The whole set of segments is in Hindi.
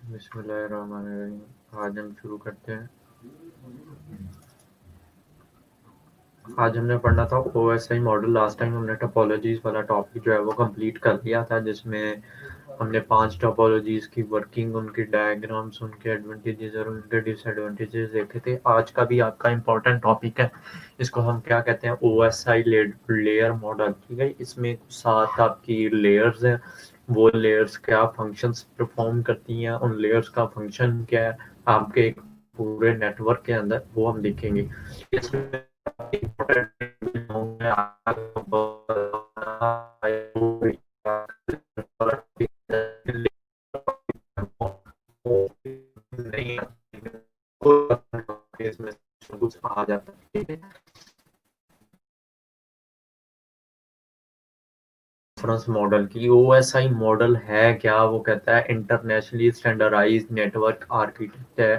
बिस्मिल्लाहिर्रहमानिर्रहीम। आज हम शुरू करते हैं। आज हमने पढ़ना था ओएसआई मॉडल। लास्ट टाइम हमने टोपोलॉजीज वाला टॉपिक जो है वो कंप्लीट कर लिया था, जिसमें हमने 5 टोपोलॉजीज की वर्किंग, उनके डायग्राम्स, उनके एडवांटेजेस और उनके डिसएडवांटेजेस देखे थे। आज का भी आपका इम्पोर्टेंट टॉपिक है। इसको हम क्या कहते हैं? OSI layer model. ठीक है, इसमें 7 आपकी लेयर्स हैं। वो लेयर्स क्या फंक्शंस परफॉर्म करती हैं, उन लेयर्स का फंक्शन क्या है आपके एक पूरे नेटवर्क के अंदर, वो हम देखेंगे। इसमें कुछ आ जाता है। ठीक है, रेफरेंस मॉडल की ओएसआई मॉडल है क्या? वो कहता है इंटरनेशनली स्टैंडर्डाइज नेटवर्क आर्किटेक्ट है।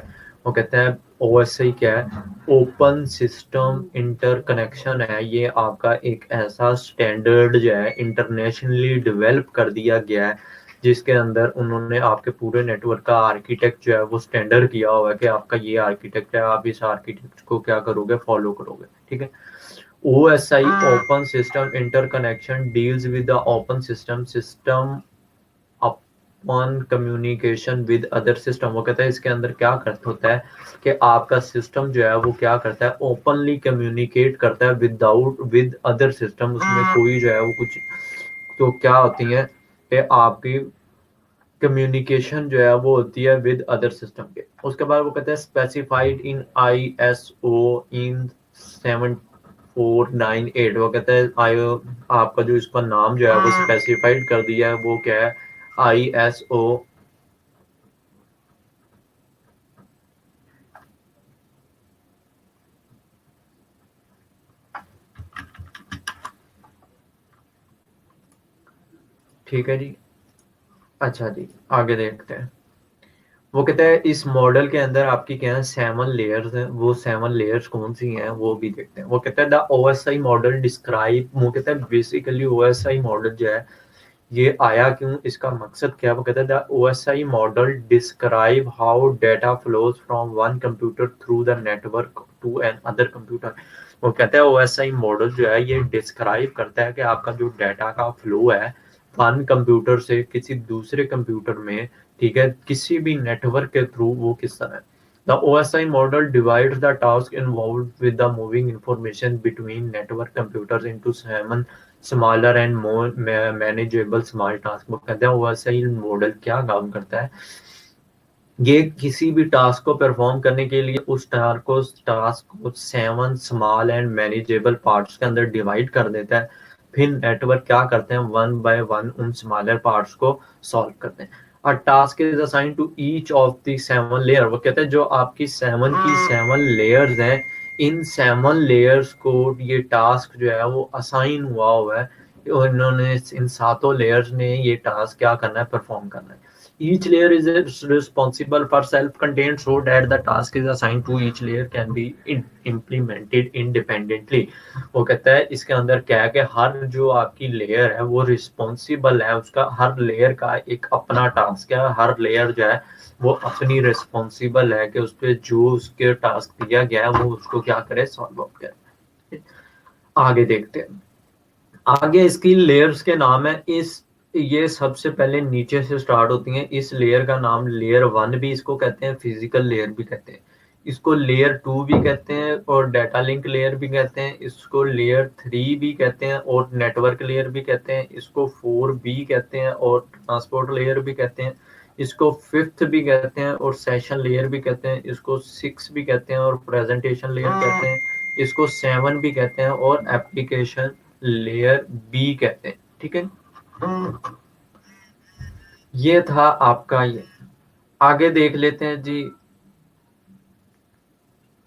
वो कहता है ओएसआई क्या है? ओपन सिस्टम इंटरकनेक्शन है। ये आपका एक ऐसा स्टैंडर्ड जो है इंटरनेशनली डेवलप कर दिया गया है, जिसके अंदर उन्होंने आपके पूरे नेटवर्क का आर्किटेक्ट जो है वो स्टैंडर्ड किया हुआ है कि आपका ये आर्किटेक्ट है, आप इस आर्किटेक्ट को क्या करोगे? फॉलो करोगे। ठीक है, OSI open system interconnection deals with the open system upon communication with other system। वो कहता है इसके अंदर क्या करता होता है कि आपका सिस्टम जो है वो क्या करता है? ओपनली कम्युनिकेट करता है विद अदर सिस्टम। उसमें कोई जो है वो कुछ तो क्या होती है कि आपकी कम्युनिकेशन जो है वो होती है विद अदर सिस्टम के। उसके बाद वो कहते हैं स्पेसिफाइड इन ISO इन 7498। वो कहते हैं आयो आपका जो इसका नाम जो है वो स्पेसिफाइड कर दिया है, वो क्या है? ISO। ठीक है जी, अच्छा जी, आगे देखते हैं। वो कहता है इस मॉडल के अंदर आपकी क्या है? 7 लेयर्स हैं। वो 7 लेयर्स कौन सी हैं वो भी देखते हैं। वो कहता है द ओएसआई मॉडल डिस्क्राइब। वो कहता है बेसिकली ओएसआई मॉडल जो है ये आया क्यों, इसका मकसद क्या? वो कहता है the OSI model describe how data flows from one computer through the network to another computer. वो कहता है ओएसआई मॉडल जो है ये डिस्क्राइब करता है कि आपका जो डाटा का फ्लो है वन कंप्यूटर से किसी दूसरे कंप्यूटर में, ठीक है, किसी भी नेटवर्क के थ्रू, वो किस तरह है। The OSI model divides the task involved with the moving information between network computers into seven smaller and more manageable small tasks। वो कहते हैं OSI मॉडल क्या काम करता है? ये किसी भी टास्क को परफॉर्म करने के लिए उस टास्क को 7 स्मॉल एंड मैनेजेबल पार्ट्स के अंदर डिवाइड कर देता है। फिर नेटवर्क क्या करते हैं? वन बाय वन उन स्मॉलर पार्ट्स को सॉल्व करते हैं। A task is assign to each of the 7 layer. वो कहते हैं जो आपकी 7 लेयर्स हैं, इन 7 लेयर्स को ये टास्क जो है वो असाइन हुआ है। और इन्होंने इन 7 लेयर्स ने ये टास्क क्या करना है? परफॉर्म करना है। Each layer is responsible for self-contained so that the task is assigned to each layer can be implemented independently। वो कहता है इसके अंदर क्या है कि हर जो आपकी लेयर है वो रिस्पॉन्सिबल है, उसका हर लेयर का एक अपना टास्क है। हर लेयर जो है वो अपनी रिस्पॉन्सिबल है कि उस पर जो उसके टास्क दिया गया है वो उसको क्या करे? सॉल्व आउट करे। आगे देखते हैं। आगे इसकी लेयर्स के नाम है। इस ये सबसे पहले नीचे से स्टार्ट होती हैं। इस लेयर का नाम लेयर 1 भी इसको कहते हैं, फिजिकल लेयर भी कहते हैं, इसको लेयर 2 भी कहते हैं और डाटा लिंक लेयर भी कहते हैं, इसको लेयर 3 भी कहते हैं और नेटवर्क लेयर भी कहते हैं, इसको 4 भी कहते हैं और ट्रांसपोर्ट लेयर भी कहते हैं, इसको 5th भी कहते हैं और सेशन लेयर भी कहते हैं, इसको 6 भी कहते हैं और प्रेजेंटेशन लेयर कहते हैं, इसको 7 भी कहते हैं और एप्लीकेशन लेयर बी कहते हैं। ठीक है, ये था आपका ये। आगे देख लेते हैं जी।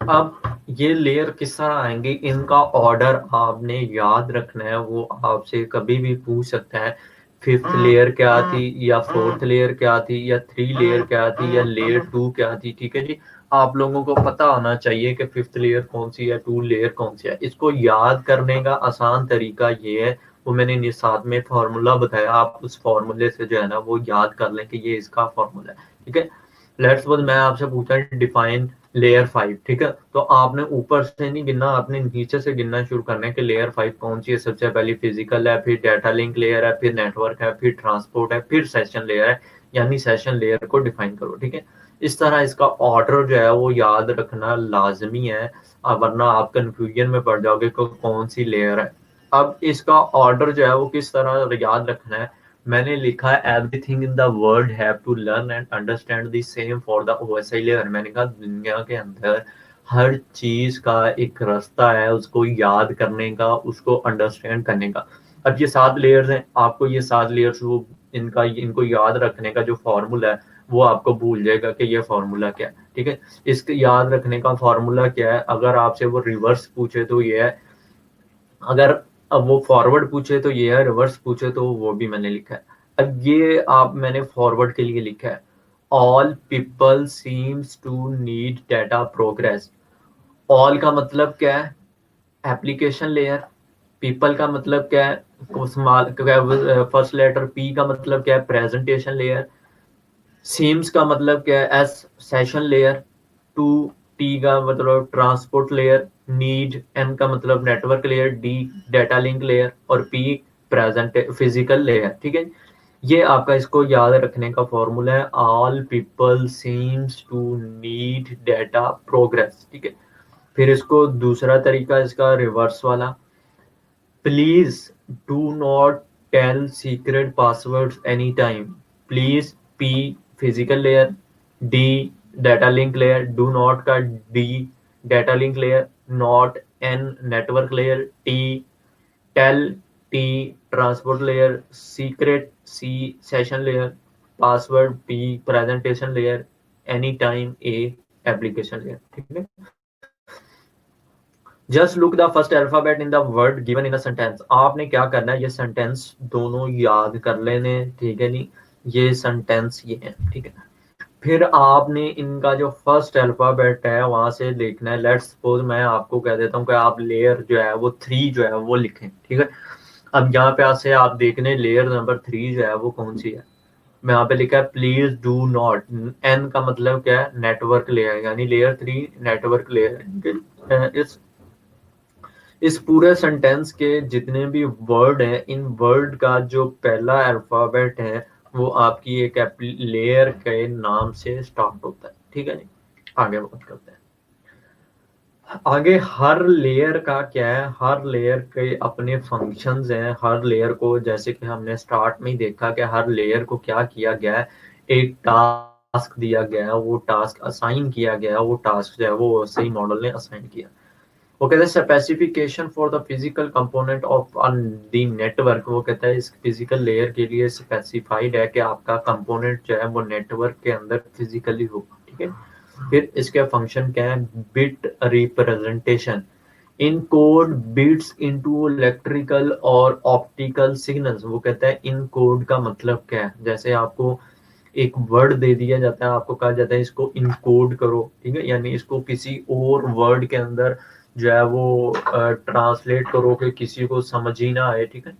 अब ये लेयर किस तरह आएंगे, इनका ऑर्डर आपने याद रखना है। वो आपसे कभी भी पूछ सकता है 5th लेयर क्या थी या 4th लेयर क्या थी या 3 लेयर क्या थी या लेयर 2 क्या थी। ठीक है जी, आप लोगों को पता होना चाहिए कि 5th लेयर कौन सी है, 2 लेयर कौन सी है। इसको याद करने का आसान तरीका ये है, वो मैंने साथ में फार्मूला बताया, आप उस फार्मूले से जो है ना वो याद कर लें कि ये इसका फार्मूला है। ठीक है, लेट्स सपोज मैं आपसे पूछा डिफाइन लेयर 5, ठीक है, तो आपने ऊपर से नहीं गिनना, आपने नीचे से गिनना शुरू करना है कि लेयर 5 कौन सी है। सबसे पहले फिजिकल है, फिर डाटा लिंक लेयर है, फिर नेटवर्क है, फिर ट्रांसपोर्ट है, फिर सेशन लेयर है, यानी सेशन लेयर को डिफाइन करो, ठीक है। इस तरह इसका ऑर्डर जो है वो याद रखना लाजमी है, वरना आप कंफ्यूजन में पड़ जाओगे कि कौन सी लेयर है। अब इसका ऑर्डर जो है वो किस तरह याद रखना है, मैंने लिखा है everything in the world have to learn and understand the same for the OSI layer. मैंने कहा दुनिया के अंदर हर चीज का एक रास्ता है उसको याद करने का, उसको अंडरस्टैंड करने का। अब ये 7 लेयर्स हैं, आपको ये 7 लेयर्स वो इनको याद रखने का जो फॉर्मूला है वो आपको भूल जाएगा कि ये फॉर्मूला क्या है, ठीक है। इसके याद रखने का फॉर्मूला क्या है, अगर आपसे वो रिवर्स पूछे तो ये है, अगर अब वो फॉरवर्ड पूछे तो ये है, रिवर्स पूछे तो वो भी मैंने लिखा है। अब ये आप मैंने फॉरवर्ड के लिए लिखा है, all people seems to need data progress. All का मतलब क्या है, एप्लीकेशन लेयर। पीपल का मतलब क्या है, स्मॉल फर्स्ट लेटर पी का मतलब क्या है, प्रेजेंटेशन लेयर। सीम्स का मतलब क्या है, S session layer. To T का मतलब ट्रांसपोर्ट लेयर। नीड एन का मतलब network layer. D data link layer और पी प्रेजेंट फिजिकल लेयर, ठीक है। ये आपका इसको याद रखने का फॉर्मूला है, all people seems to need data progress, ठीक है। फिर इसको दूसरा तरीका इसका रिवर्स वाला, please do not tell secret passwords any time. Please P physical layer. D data link layer, do not का D data link layer, not N network layer, T tell T transport layer, secret C session layer, password P presentation layer, any time A application layer, ठीक है। Just look the first alphabet in the word given in a sentence. आपने क्या करना है, ये सेंटेंस दोनों याद कर लेने, ठीक है नहीं, ये सेंटेंस ये है, ठीक है। फिर आपने इनका जो फर्स्ट अल्फाबेट है वहां से देखना है। लेट्स सपोज मैं आपको कह देता हूँ कि आप लेयर जो है वो 3 जो है वो लिखें, ठीक है। अब यहाँ पे से आप देखने लेयर नंबर 3 जो है वो कौन सी है। मैं यहाँ पे लिखा है प्लीज डू नॉट, एन का मतलब क्या है, नेटवर्क लेयर, यानी लेयर 3 नेटवर्क लेयर। इस पूरे सेंटेंस के जितने भी वर्ड हैं, इन वर्ड का जो पहला अल्फाबेट है वो आपकी एक लेयर के नाम से स्टार्ट होता है, ठीक है। आगे बात करते हैं। आगे हर लेयर का क्या है, हर लेयर के अपने फंक्शंस हैं। हर लेयर को, जैसे कि हमने स्टार्ट में ही देखा कि हर लेयर को क्या किया गया है, एक टास्क दिया गया है, वो टास्क असाइन किया गया है, वो टास्क जो है वो सही मॉडल ने असाइन किया। वो कहता है specification for the physical component of the network. वो कहता है इस फिजिकल लेयर के लिए स्पेसिफाइड है कि आपका कंपोनेंट जो है वो नेटवर्क के अंदर फिजिकली होगा, ठीक है। फिर इसके फंक्शन क्या है, बिट रिप्रेजेंटेशन, इन कोड बिट्स इनटू इलेक्ट्रिकल और ऑप्टिकल सिग्नल्स। वो कहता है इन कोड का मतलब क्या है, जैसे आपको एक वर्ड दे दिया जाता है, आपको कहा जाता है इसको इनकोड करो, ठीक है, यानी इसको किसी और वर्ड के अंदर जो है वो ट्रांसलेट करो कि किसी को समझ ही ना आए, ठीक है।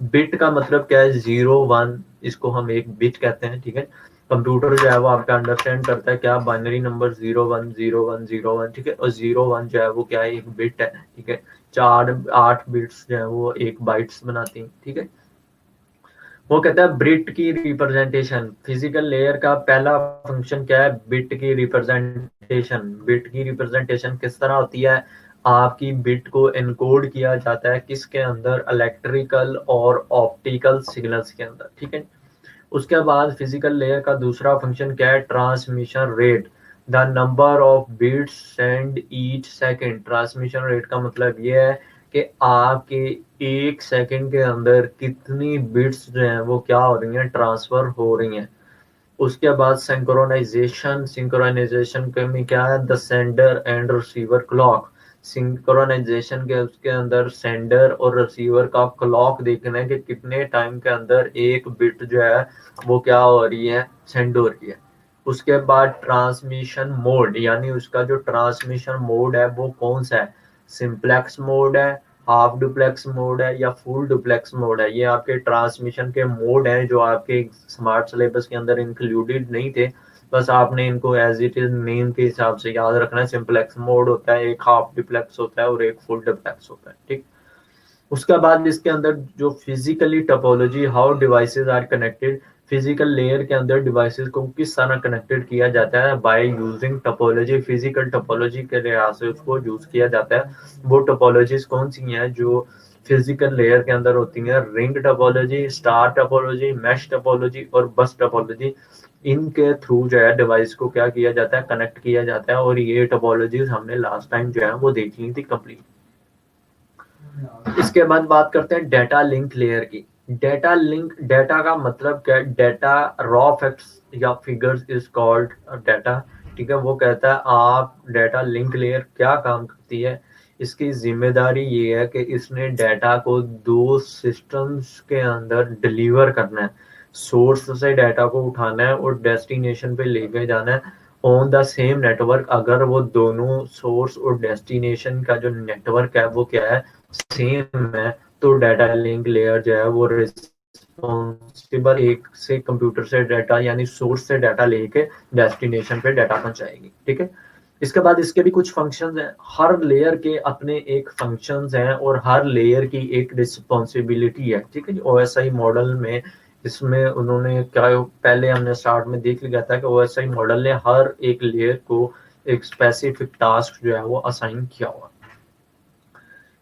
बिट का मतलब क्या है, 0 1, इसको हम एक बिट कहते हैं, ठीक है। कंप्यूटर जो है वो आपका अंडरस्टैंड करता है क्या, बाइनरी नंबर 0 1 0 1 0 1, ठीक है। और 0 1 जो है वो क्या है, एक बिट है, ठीक है। 8 बिट्स जो है वो एक बाइट्स बनाती हैं, ठीक है। वो कहता है बिट की रिप्रेजेंटेशन, फिजिकल लेयर का पहला फंक्शन क्या है, बिट की रिप्रेजेंटेशन। बिट की रिप्रेजेंटेशन किस तरह होती है, आपकी बिट को एनकोड किया जाता है किसके अंदर, इलेक्ट्रिकल और ऑप्टिकल सिग्नल्स के अंदर, ठीक है। उसके बाद फिजिकल लेयर का दूसरा फंक्शन क्या है, transmission rate, the number of bits send each second. Transmission rate का मतलब ये है कि आपके 1 सेकेंड के अंदर कितनी बिट्स जो हैं वो क्या हो रही हैं, ट्रांसफर हो रही हैं। उसके बाद सिंक्रोनाइजेशन, सिंक्रोनाइजेशन के में क्या है, the sender and receiver clock. Synchronisation के उसके अंदर सेंडर और रिसीवर का क्लॉक देखना है कि कितने टाइम के अंदर एक बिट जो है वो क्या हो रही है, सेंड हो रही है। उसके बाद ट्रांसमिशन मोड, यानी उसका जो ट्रांसमिशन मोड है वो कौन सा है, सिंप्लेक्स मोड है, हाफ डुप्लेक्स मोड है या फुल डुप्लेक्स मोड है। ये आपके ट्रांसमिशन के मोड हैं जो आपके स्मार्ट सिलेबस के अंदर इंक्लूडेड नहीं थे, बस आपने इनको एज इट इज नेम के हिसाब से याद रखना है। सिंपलेक्स मोड होता है, एक हाफ डिप्लेक्स होता है और एक फुल डिप्लेक्स होता है, ठीक। उसके बाद इसके अंदर जो physically topology, how devices are connected, physical layer के अंदर डिवाइसेस को किस तरह कनेक्टेड किया जाता है by using topology, physical topology के लिहाज से उसको यूज किया जाता है। वो टोपोलॉजीज कौन सी हैं जो फिजिकल लेयर के अंदर होती हैं? Ring topology, star topology, mesh topology और बस टोपोलॉजी। इनके थ्रू जो है डिवाइस को क्या किया जाता है, कनेक्ट किया जाता है। और ये टोपोलॉजीज हमने लास्ट टाइम जो है वो देख ली थी कंप्लीट। इसके बाद बात करते हैं डेटा लिंक लेयर की। डेटा लिंक, डेटा का मतलब क्या है? डेटा रॉ फैक्ट्स या फिगर्स इज कॉल्ड डेटा, ठीक है। वो कहता है आप डेटा लिंक लेयर क्या काम करती है, इसकी जिम्मेदारी ये है कि इसने डेटा को दो सिस्टम्स के अंदर डिलीवर करना है। सोर्स से डेटा को उठाना है और डेस्टिनेशन पे लेके जाना है ऑन द सेम नेटवर्क। अगर वो दोनों सोर्स और डेस्टिनेशन का जो नेटवर्क है वो क्या है, सेम है, तो डाटा लिंक लेयर जो है वो रिस्पॉन्सिबल एक से कंप्यूटर से डाटा यानी सोर्स से डाटा लेके डेस्टिनेशन पे डाटा पहुंचाएगी, ठीक है। इसके बाद इसके भी कुछ फंक्शंस हैं। हर लेयर के अपने एक फंक्शंस हैं और हर लेयर की एक रिस्पॉन्सिबिलिटी है, ठीक है। ओएसआई मॉडल में इसमें उन्होंने क्या, पहले हमने स्टार्ट में देख लिया था कि ओएसआई मॉडल ने हर एक लेयर को एक स्पेसिफिक टास्क जो है वो असाइन किया हुआ।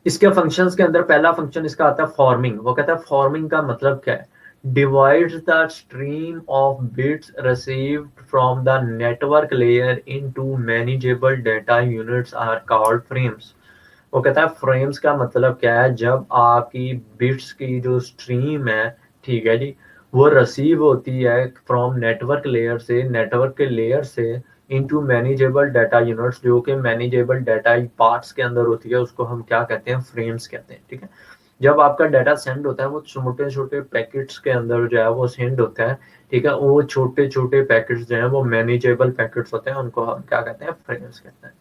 इसके फंक्शंस के अंदर पहला फंक्शन इसका आता है फॉर्मिंग। वो कहता है फॉर्मिंग का मतलब क्या है, divides the stream of bits received from the network layer into manageable data units are called frames. वो कहता है फ्रेम्स का मतलब क्या है, जब आपकी बिट्स की जो स्ट्रीम है, ठीक है जी, वो रिसीव होती है फ्रॉम नेटवर्क लेयर से, नेटवर्क के लेयर से इनटू मैनेजेबल डाटा यूनिट्स, जो कि मैनेजेबल डाटा पार्ट्स के अंदर होती है, उसको हम क्या कहते हैं, फ्रेम्स कहते हैं, ठीक है। जब आपका डाटा सेंड होता है वो छोटे छोटे पैकेट्स के अंदर जो है वो सेंड होता है, ठीक है। वो छोटे छोटे पैकेट्स जो है वो मैनेजेबल पैकेट्स होते हैं, उनको हम क्या कहते हैं, फ्रेम्स कहते हैं।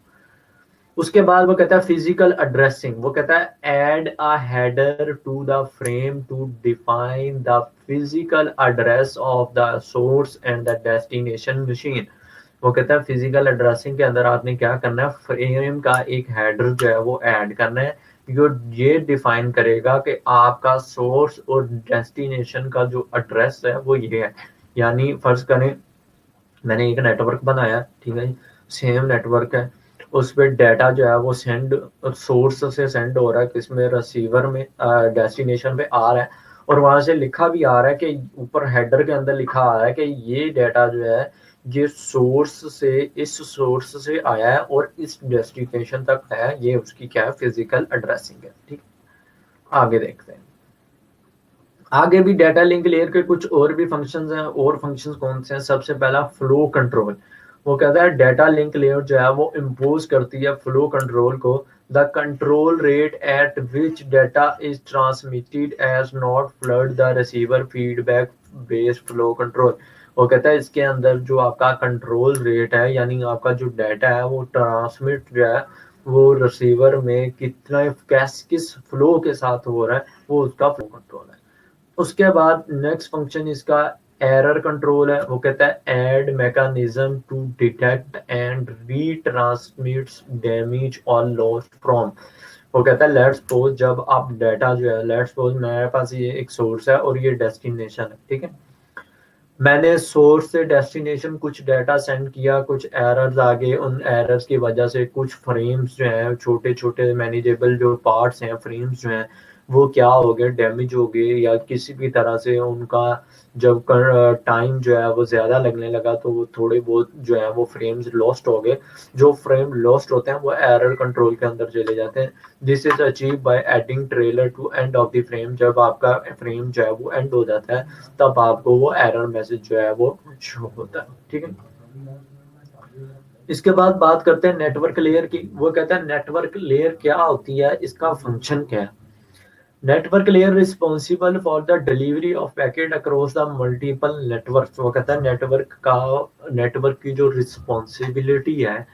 उसके बाद वो कहता है फिजिकल एड्रेसिंग। वो कहता है add a header to the frame to define the physical address of the source and the destination machine. वो कहता है फिजिकल एड्रेसिंग के अंदर आपने क्या करना है, फ्रेम का एक हेडर जो है वो ऐड करना है, जो ये डिफाइन करेगा कि आपका सोर्स और डेस्टिनेशन का जो एड्रेस है वो ये है। यानी फर्ज करें मैंने एक नेटवर्क बनाया, ठीक है, सेम नेटवर्क है, उस पर डाटा जो है वो सेंड सोर्स से सेंड हो रहा है, किसमें, रिसीवर में, डेस्टिनेशन पे आ रहा है। और वहां से लिखा भी आ रहा है कि ऊपर हेडर के अंदर लिखा आ रहा है कि ये डाटा जो है ये सोर्स से, इस सोर्स से आया है और इस डेस्टिनेशन तक है, ये उसकी क्या है, फिजिकल एड्रेसिंग है, ठीक। आगे देखते हैं। आगे भी डाटा लिंक लेयर के कुछ और भी फंक्शंस हैं। और फंक्शंस कौन से हैं? सबसे पहला फ्लो कंट्रोल। वो कहता है डाटा लिंक लेयर जो है वो इम्पोज करती है फ्लो कंट्रोल को। The control rate at which data is transmitted as not flood the receiver feedback based flow control. वो कहता है इसके अंदर जो आपका कंट्रोल रेट है, यानी आपका जो डाटा है वो ट्रांसमिट जो है वो रिसीवर में कितना किस फ्लो के साथ हो रहा है, वो उसका फ्लो कंट्रोल है। उसके बाद नेक्स्ट फंक्शन इसका एरर कंट्रोल है। वो कहता है add mechanism to detect and retransmits damage और लॉस फ्रॉम। वो कहता है लेट्स सपोज जब आप डाटा जो है, लेट्स सपोज मेरे पास ये एक सोर्स है और ये डेस्टिनेशन है, ठीक है। मैंने सोर्स से डेस्टिनेशन कुछ डाटा सेंड किया, कुछ एरर्स आ गए, उन एरर्स की वजह से कुछ फ्रेम्स जो हैं, छोटे छोटे मैनेजेबल जो पार्ट्स हैं, फ्रेम्स जो हैं, वो क्या हो गए, डैमेज हो गए, या किसी भी तरह से उनका जब टाइम जो है वो ज़्यादा लगने लगा तो वो थोड़े बहुत जो है वो फ्रेम्स लॉस्ट हो गए। जो फ्रेम लॉस्ट होते हैं वो एरर कंट्रोल के अंदर चले जाते हैं। This is achieve by adding trailer to end of the frame. जब आपका फ्रेम जो है वो एंड हो जाता है तब आपको वो एरर मैसेज जो है वो शो होता है, ठीक है। इसके बाद बात करते हैं नेटवर्क लेयर की। वो कहता है नेटवर्क लेयर क्या होती है, इसका फंक्शन क्या है। Network layer responsible for the delivery of packet across the multiple network. वो कहता है नेटवर्क की जो रिस्पॉन्सिबिलिटी है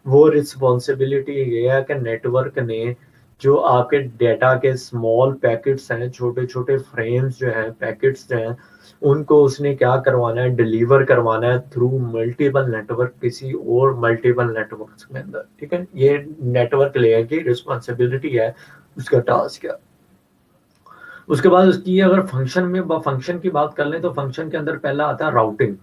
वो रिस्पॉन्सिबिलिटी ये है कि नेटवर्क ने जो आपके डेटा के स्मॉल पैकेट्स हैं, छोटे छोटे फ्रेम्स जो हैं, पैकेट्स जो हैं, उनको उसने क्या करवाना है, डिलीवर करवाना है थ्रू मल्टीपल नेटवर्क किसी और मल्टीपल नेटवर्क्स के अंदर। ठीक है, ये नेटवर्क लेयर की रिस्पॉन्सिबिलिटी है, उसका टास्क है। उसके बाद उसकी अगर फंक्शन की बात कर लें तो फंक्शन के अंदर पहला आता है राउटिंग।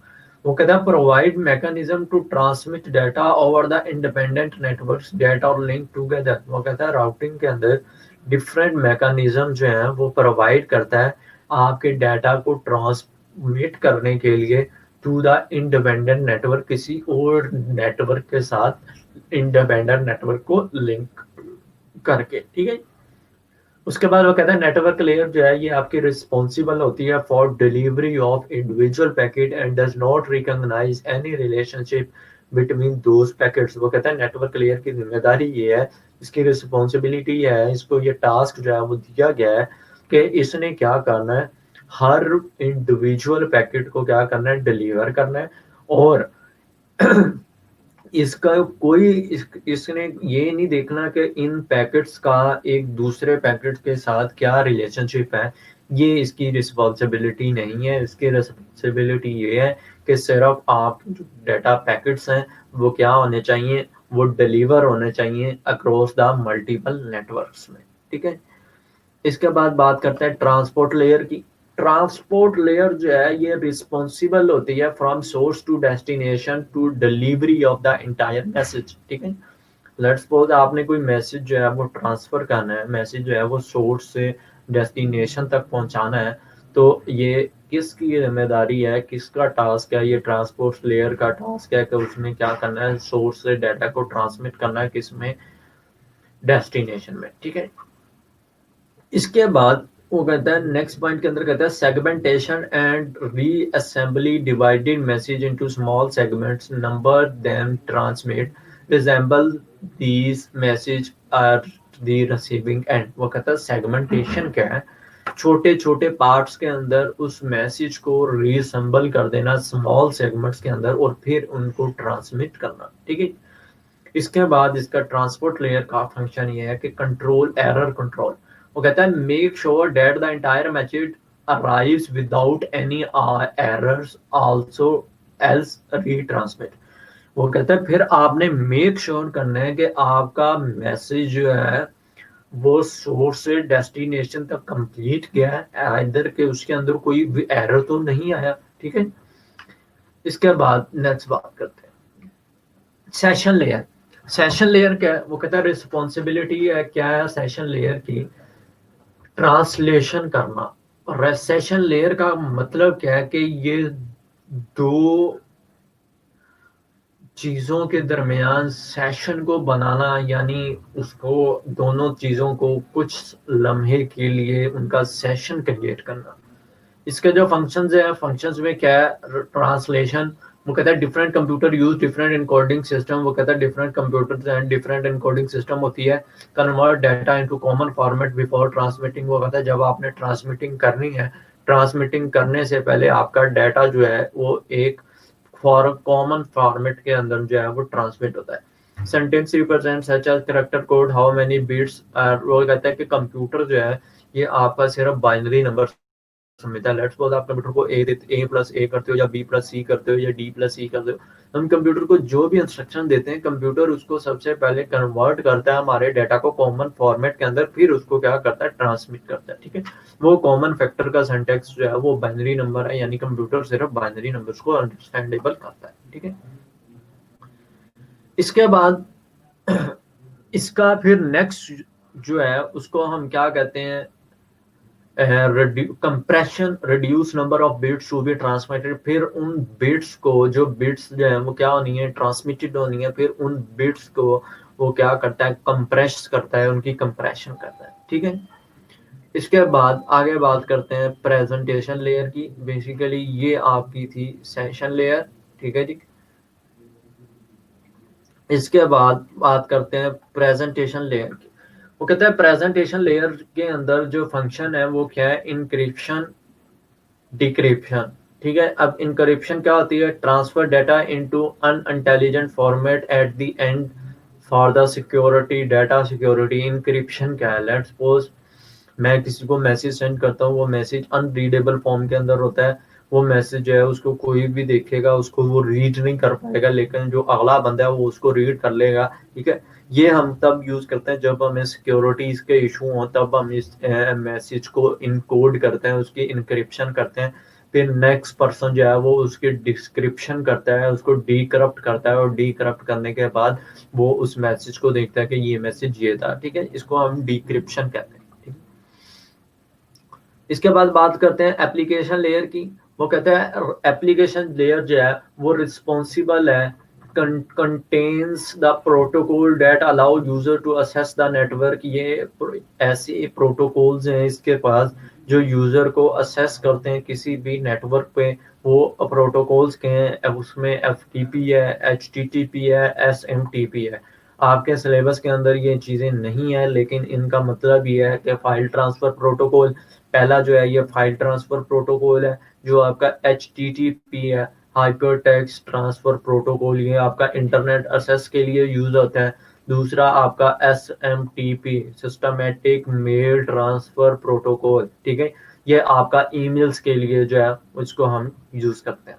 वो कहता है provide mechanism to transmit data over the independent networks that are link together. वो कहता है राउटिंग के अंदर डिफरेंट मैकेनिज्म जो है वो प्रोवाइड करता है आपके डाटा को ट्रांसमिट करने के लिए टू द इंडिपेंडेंट नेटवर्क, किसी और नेटवर्क के साथ इंडिपेंडेंट नेटवर्क को लिंक करके। ठीक है, उसके बाद वो कहता है नेटवर्क लेयर जो है ये आपकी रिस्पॉन्सिबल होती है for delivery of individual packet and does not recognise any relationship between those packets. वो कहता है नेटवर्क लेयर की जिम्मेदारी ये है, इसकी रिस्पॉन्सिबिलिटी है, इसको ये टास्क जो है वो दिया गया है कि इसने क्या करना है, हर इंडिविजुअल पैकेट को क्या करना है, डिलीवर करना है। और इसका इसने ये नहीं देखना कि इन पैकेट्स का एक दूसरे पैकेट के साथ क्या रिलेशनशिप है, ये इसकी रिस्पॉन्सिबिलिटी नहीं है। इसकी रिस्पॉन्सिबिलिटी ये है कि सिर्फ आप जो डाटा पैकेट्स हैं वो क्या होने चाहिए, वो डिलीवर होने चाहिए अक्रॉस द मल्टीपल नेटवर्क्स में। ठीक है, इसके बाद बात करते हैं ट्रांसपोर्ट लेयर की। ट्रांसपोर्ट लेयर जो है ये रिस्पॉन्सिबल होती है from source to destination to delivery of the entire message. ठीक है, लेट्स सपोज आपने कोई मैसेज जो है वो ट्रांसफर करना है, मैसेज जो है वो सोर्स से डेस्टिनेशन तक पहुंचाना है, तो ये किसकी जिम्मेदारी है, किसका टास्क है, ये ट्रांसपोर्ट लेयर का टास्क है कि उसने क्या करना है, सोर्स से डाटा को ट्रांसमिट करना है किसमें, डेस्टिनेशन में। ठीक है, इसके बाद वो कहता है नेक्स्ट पॉइंट के अंदर कहता है segmentation and reassembly divided message into small segments, number them transmit reassemble these message are the receiving end. वो कहता है सेगमेंटेशन क्या है, छोटे छोटे पार्ट्स के अंदर उस मैसेज को रीअसेंबल कर देना स्मॉल सेगमेंट्स के अंदर और फिर उनको ट्रांसमिट करना। ठीक है, इसके बाद इसका ट्रांसपोर्ट लेयर का फंक्शन ये है कि कंट्रोल एरर कंट्रोल। वो कहता है make sure that the entire message arrives without any errors also else retransmit. वो कहता है फिर आपने मेक श्योर करना है कि आपका मैसेज जो है वो सोर्स से डेस्टिनेशन तक कंप्लीट गया है, इधर के उसके अंदर कोई भी एरर तो नहीं आया। ठीक है, इसके बाद नेक्स्ट बात करते हैं सेशन लेयर। सेशन लेयर क्या है, वो कहता है रिस्पॉन्सिबिलिटी है क्या है सेशन लेयर की, ट्रांसलेशन करना। और सेशन लेयर का मतलब क्या है कि ये दो चीजों के दरमियान सेशन को बनाना, यानी उसको दोनों चीजों को कुछ लम्हे के लिए उनका सेशन क्रिएट करना। इसके जो फंक्शंस है, फंक्शंस में क्या है, ट्रांसलेशन। वो कहता है different computer use different encoding system. वो कहता है different computers and different encoding system होती है, convert data into common format before transmitting. वो कहता है जब आपने ट्रांसमिटिंग करनी है, ट्रांसमिटिंग करने से पहले आपका डाटा जो है वो एक फॉर कॉमन फॉर्मेट के अंदर जो है वो ट्रांसमिट होता है। Sentence represent such as character code how many bits. वो कहता है कि कंप्यूटर जो है ये आपका सिर्फ बाइनरी नंबर समझता है। लेट्स सपोज आप कंप्यूटर को ए प्लस ए करते हो या बी प्लस सी करते हो या डी प्लस सी करते हो, हम कंप्यूटर को जो भी इंस्ट्रक्शन देते हैं कंप्यूटर उसको सबसे पहले कन्वर्ट करता है हमारे डाटा को कॉमन फॉर्मेट के अंदर, फिर उसको क्या करता है, ट्रांसमिट करता है। ठीक है, वो कॉमन फैक्टर का सिंटैक्स जो है वो बाइनरी नंबर है, यानी कंप्यूटर सिर्फ बाइनरी नंबर्स को अंडरस्टैंडेबल करता है। ठीक है, इसके बाद इसका फिर नेक्स्ट जो है उसको हम क्या कहते हैं, compression reduce number of bits to be transmitted. फिर उन बिट्स को, जो बिट्स जो है वो क्या होनी है, ट्रांसमिटेड होनी है, फिर उन बिट्स को वो क्या करता है, कंप्रेस करता है, उनकी कंप्रेशन करता है। ठीक है, इसके बाद आगे बात करते हैं प्रेजेंटेशन लेयर की। बेसिकली ये आपकी थी सेशन लेयर। ठीक है जी, इसके बाद बात करते हैं प्रेजेंटेशन लेयर की। वो कहता है प्रेजेंटेशन लेयर के अंदर जो फंक्शन है वो क्या है, इंक्रिप्शन डिक्रिप्शन। ठीक है, अब इंक्रिप्शन क्या होती है, transfer data into unintelligent format at the end for the security, data security, encryption क्या है? लेट्स सपोज मैं किसी को मैसेज सेंड करता हूँ, वो मैसेज अनरीडेबल फॉर्म के अंदर होता है, वो मैसेज जो है उसको कोई भी देखेगा, उसको वो रीड नहीं कर पाएगा, लेकिन जो अगला बंदा है वो उसको रीड कर लेगा, ठीक है। ये हम तब यूज करते हैं जब हमें सिक्योरिटीज के इशू हो, तब हम इस मैसेज को इनकोड करते हैं, उसकी इनक्रिप्शन करते हैं, फिर नेक्स्ट पर्सन जो है वो उसकी डिस्क्रिप्शन करता है, उसको डीकरप्ट करता है, और डीकरप्ट करने के बाद वो उस मैसेज को देखता है कि ये मैसेज ये था, ठीक है। इसको हम डिक्रिप्शन कहते हैं, ठीक है। इसके बाद बात करते हैं एप्लीकेशन लेयर की। वो कहते हैं एप्लीकेशन लेयर जो है वो रिस्पॉन्सिबल है, contains the protocol that allow user to access the network. ये ऐसे प्रोटोकॉल्स हैं इसके पास जो यूजर को असेस करते हैं किसी भी नेटवर्क पे। वो प्रोटोकॉल्स के हैं, उसमें FTP है, HTTP है, SMTP है। आपके सिलेबस के अंदर ये चीज़ें नहीं है, लेकिन इनका मतलब ये है कि फाइल ट्रांसफर प्रोटोकॉल पहला जो है ये फाइल ट्रांसफर प्रोटोकॉल है। जो आपका HTTP है, हाइपर टेक्स्ट ट्रांसफर प्रोटोकॉल, ये आपका इंटरनेट एक्सेस के लिए यूज होता है। दूसरा आपका SMTP, systematic mail transfer protocol, ठीक है। ये आपका ईमेल्स के लिए जो है उसको हम यूज करते हैं।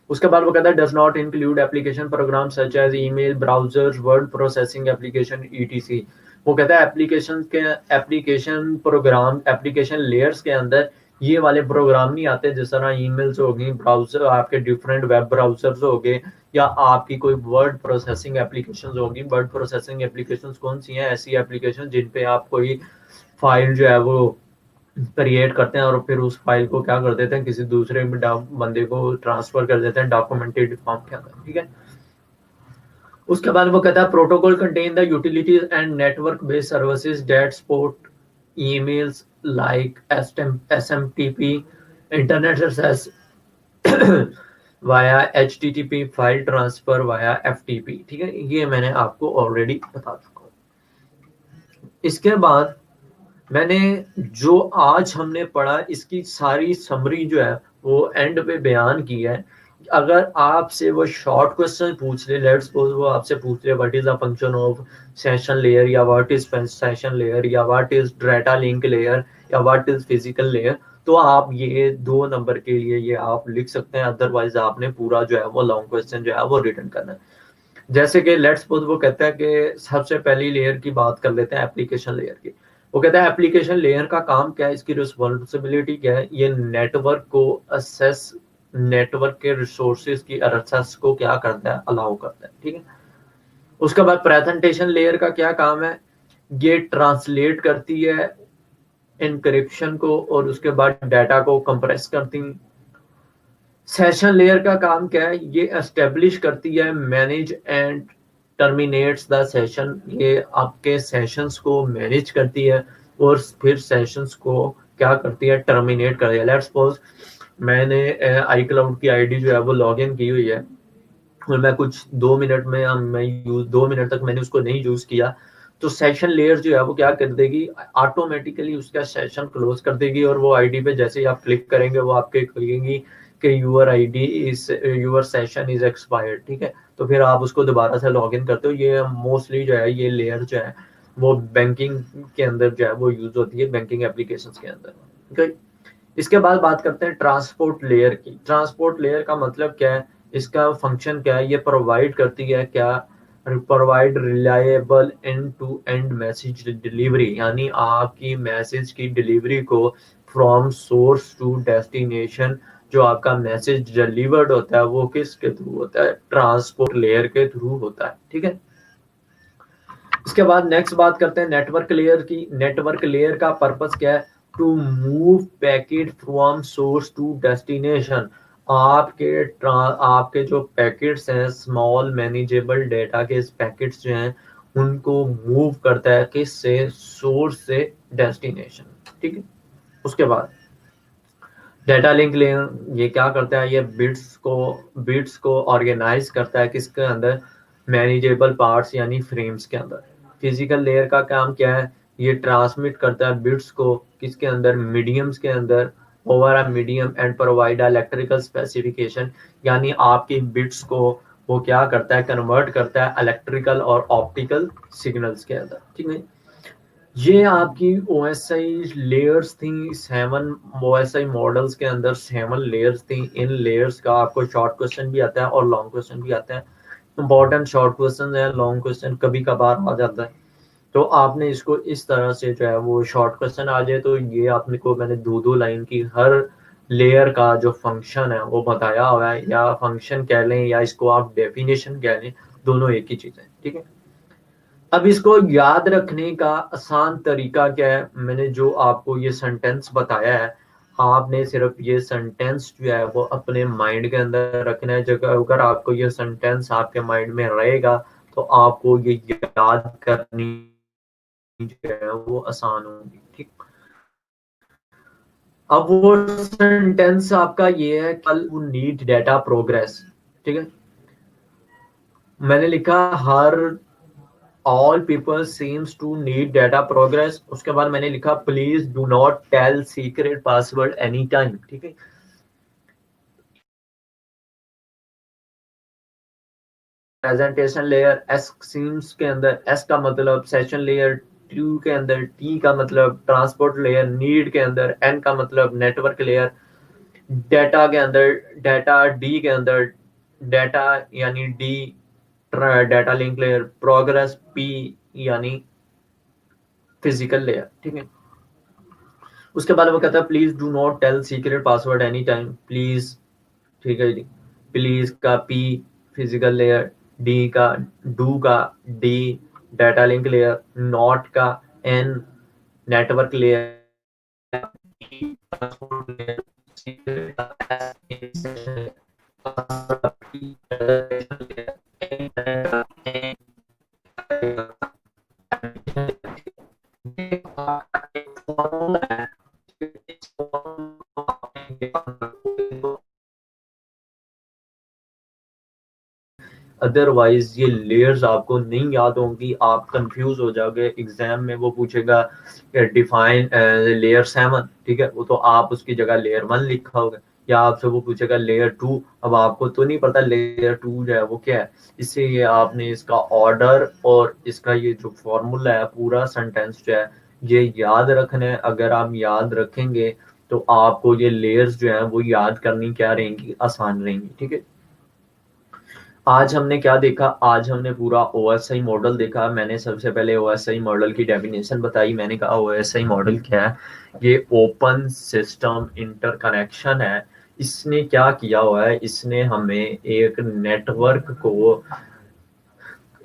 उसके बाद वो कहता है does not include application program such as email, browsers, word processing application, ETC। वो कहता है एप्लीकेशन प्रोग्राम, एप्लीकेशन लेयर्स के अंदर ये वाले प्रोग्राम नहीं आते, जिस तरह ईमेल्स होगी, ब्राउजर आपके डिफरेंट वेब ब्राउजर्स हो गए, या आपकी कोई वर्ड प्रोसेसिंग एप्लीकेशंस होगी। वर्ड प्रोसेसिंग एप्लीकेशंस कौन सी हैं? ऐसी एप्लीकेशन जिन पे आप कोई फाइल जो है वो क्रिएट करते हैं और फिर उस फाइल को क्या कर देते हैं, किसी दूसरे बंदे को ट्रांसफर कर देते हैं डॉक्यूमेंटेड फॉर्म के अंदर, ठीक है। उसके बाद वो कहता है protocol contain the utilities and network based services that support emails like SMTP, internet access via HTTP, file transfer via FTP, ठीक है। ये मैंने आपको ऑलरेडी बता चुका हूँ। इसके बाद मैंने जो आज हमने पढ़ा इसकी सारी समरी जो है वो एंड पे बयान की है। अगर आपसे वो शॉर्ट क्वेश्चन पूछ ले, लेट्स सपोज वो आपसे पूछ ले what is the function of session layer, या व्हाट इज सेशन लेयर, या what is data link layer, या व्हाट इज फिजिकल लेयर, तो आप ये 2 नंबर के लिए ये आप लिख सकते हैं। अदरवाइज आपने पूरा जो है वो लॉन्ग क्वेश्चन जो है वो रिटर्न करना है। जैसे कि लेट्स सपोज वो कहता है कि सबसे पहली लेयर की बात कर लेते हैं, एप्लीकेशन लेयर की। वो कहता है एप्लीकेशन लेयर का काम क्या है, इसकी रिस्पॉन्सिबिलिटी क्या है? ये नेटवर्क को असेस, नेटवर्क के रिसोर्सेज की एक्सेस को क्या करता है, अलाउ करता है, ठीक है। उसके बाद प्रेजेंटेशन लेयर का क्या काम है? ये ट्रांसलेट करती है इनक्रिप्शन को, और उसके बाद डाटा को कंप्रेस करती। सेशन लेयर का काम क्या है? ये एस्टेब्लिश करती है, manage and terminates the session. ये आपके सेशंस को मैनेज करती है और फिर सेशंस को क्या करती है, टर्मिनेट करती है। लेट्स सपोज मैंने आई क्लाउड की आईडी जो है वो लॉग इन की हुई है, और मैं कुछ 2 मिनट में मैं यूज 2 मिनट तक मैंने उसको नहीं यूज किया, तो सेशन लेयर जो है वो क्या कर देगी, ऑटोमेटिकली उसका सेशन क्लोज कर देगी। और वो आईडी पे जैसे ही आप क्लिक करेंगे वो आपके कहेंगी कि your ID is, your session is expired, ठीक है। तो फिर आप उसको दोबारा से लॉग इन करते हो। ये मोस्टली जो है ये लेयर जो है वो बैंकिंग के अंदर जो है वो यूज होती है, बैंकिंग एप्लीकेशंस के अंदर, ठीक है। इसके बाद बात करते हैं ट्रांसपोर्ट लेयर की। ट्रांसपोर्ट लेयर का मतलब क्या है, इसका फंक्शन क्या है? ये प्रोवाइड करती है क्या, provide reliable end to end message delivery, यानी आपकी मैसेज की डिलीवरी को फ्रॉम सोर्स टू डेस्टिनेशन। जो आपका मैसेज डिलीवर्ड होता है वो किसके थ्रू होता है? ट्रांसपोर्ट लेयर के थ्रू होता है, ठीक है। इसके बाद नेक्स्ट बात करते हैं नेटवर्क लेयर की। नेटवर्क लेयर का पर्पस क्या है? To move packet from source to destination. आपके जो पैकेट्स हैं, स्मॉल मैनेजेबल डेटा के पैकेट्स जो हैं उनको मूव करता है किससे? सोर्स से डेस्टिनेशन, ठीक है। उसके बाद डेटा लिंक लेयर ये क्या करता है? ये बिट्स को ऑर्गेनाइज करता है किसके अंदर? मैनेजेबल पार्ट्स यानी फ्रेम्स के अंदर। फिजिकल लेयर का काम क्या है? ये ट्रांसमिट करता है बिट्स को किसके अंदर? मीडियम्स के अंदर, over a medium, and provide electrical specification, यानी आपकी बिट्स को वो क्या करता है, कन्वर्ट करता है इलेक्ट्रिकल और ऑप्टिकल सिग्नल्स के अंदर, ठीक है। ये आपकी ओएसआई लेयर्स थी, 7 ओएसआई मॉडल्स के अंदर 7 लेयर्स थी। इन लेयर्स का आपको शॉर्ट क्वेश्चन भी आता है और लॉन्ग क्वेश्चन भी आता है। इंपॉर्टेंट शॉर्ट क्वेश्चन है, लॉन्ग क्वेश्चन कभी कभार आ जाता है। तो आपने इसको इस तरह से जो है वो शॉर्ट क्वेश्चन आ जाए तो ये आपने को मैंने दो लाइन की हर लेयर का जो फंक्शन है वो बताया हुआ है, या फंक्शन कह लें या इसको आप डेफिनेशन कह लें, दोनों एक ही चीज है, ठीक है। अब इसको याद रखने का आसान तरीका क्या है, मैंने जो आपको ये सेंटेंस बताया है, आपने सिर्फ ये सेंटेंस जो है वो अपने माइंड के अंदर रखना है। जगह अगर आपको ये सेंटेंस आपके माइंड में रहेगा तो आपको ये याद करनी जो है वो आसान होगी, ठीक। अब वो सेंटेंस आपका ये है, कल वो नीड डेटा प्रोग्रेस, ठीक है। मैंने लिखा हर all people seems to need data progress, उसके बाद मैंने लिखा please do not tell secret password any time, ठीक है। प्रेजेंटेशन लेयर एस सीम्स के अंदर, एस का मतलब सेशन लेयर, टू के अंदर, टी का मतलब ट्रांसपोर्ट लेयर, नीड के अंदर, एन का मतलब नेटवर्क लेयर, डेटा के अंदर, डेटा डी के अंदर, डेटा यानी D data link layer, progress P यानी फिजिकल लेयर, ठीक है। उसके बाद वो कहता है please do not tell secret password any time, please, ठीक है जी। प्लीज का पी फिजिकल लेयर, डी का, डू का D data link layer, not का एन नेटवर्क लेयर, अदरवाइज ये लेयर्स आपको नहीं याद होंगी, आप कंफ्यूज हो जाओगे। एग्जाम में वो पूछेगा डिफाइन लेयर 7, ठीक है, वो तो आप उसकी जगह लेयर 1 लिखा होगा, या आपसे वो पूछेगा लेयर 2, अब आपको तो नहीं पता लेयर 2 जो है वो क्या है। इससे ये आपने इसका ऑर्डर और इसका ये जो फॉर्मूला है पूरा सेंटेंस जो है ये याद रखना है। अगर आप याद रखेंगे तो आपको ये लेयर्स जो है वो याद करनी क्या रहेंगी, आसान रहेंगी, ठीक है। आज हमने क्या देखा, आज हमने पूरा ओएसआई मॉडल देखा। मैंने सबसे पहले ओएसआई मॉडल की डेफिनेशन बताई। मैंने कहा ओएसआई मॉडल क्या है, ये ओपन सिस्टम इंटरकनेक्शन है। इसने क्या किया हुआ है, इसने हमें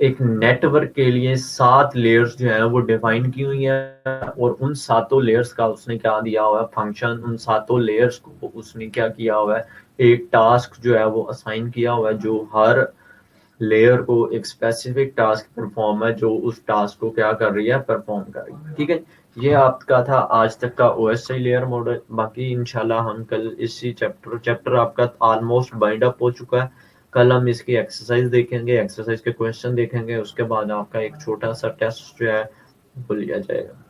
एक नेटवर्क के लिए 7 लेयर्स जो है वो डिफाइन की हुई है, और उन सातों लेयर्स का उसने क्या दिया हुआ है फंक्शन, उन सातों लेयर्स को उसने क्या किया हुआ है, एक टास्क जो है वो असाइन किया हुआ है, जो हर लेयर को एक स्पेसिफिक टास्क परफॉर्म है, जो उस टास्क को क्या कर रही है, परफॉर्म कर रही है, ठीक है। ये आपका था आज तक का ओएसआई लेयर मॉडल। बाकी इंशाल्लाह हम कल इसी चैप्टर आपका ऑलमोस्ट बाइंड अप हो चुका है। कल हम इसकी एक्सरसाइज देखेंगे, एक्सरसाइज के क्वेश्चन देखेंगे, उसके बाद आपका एक छोटा सा टेस्ट जो है वो लिया जाएगा।